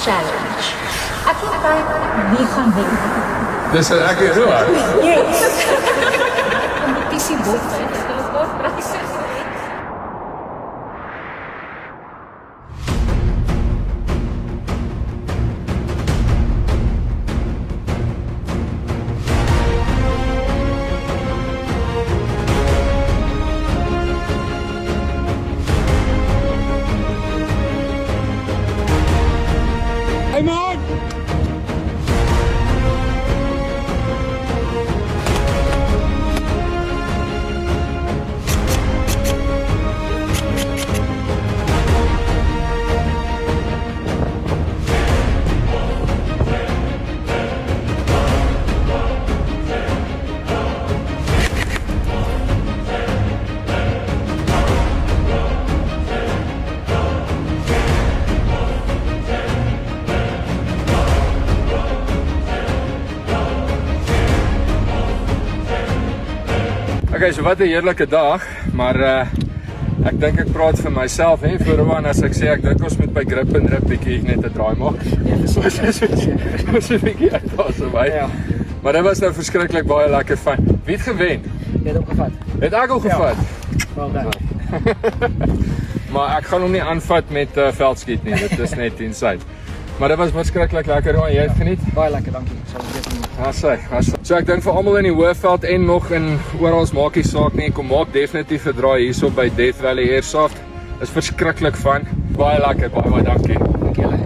challenge. Ek wil kyk wie gaan wen. Dis ek weet hoe. Yes. Competisie boek, dit is kort pryse. Hey man! Okay, so wat 'n heerlike dag, maar ek dink ek praat vir myself hè, vooraan as ek sê ek dink ons moet by grip en rip bietjie net 'n draai maak. Ons 'n bietjie uit daar so by. Ja. Maar dit was nou verskriklik baie lekker fun. Wie het gewen? Jy het opgevat. Het ek al gevat? Wel dan. Maar ek gaan hom nie aanvat met veldskiet nie. Dit is net inside. Maar dit was verskriklik lekker hoor. Jy het geniet? Baie lekker, dankie. Sal dit doen. So ek dink vir almal in die Hoëveld en nog in oral maak nie saak nie, kom maak definitief 'n draai hierso by Death Valley Airsoft. Is verskriklik fun. Baie lekker, baie dankie. Dankie julle.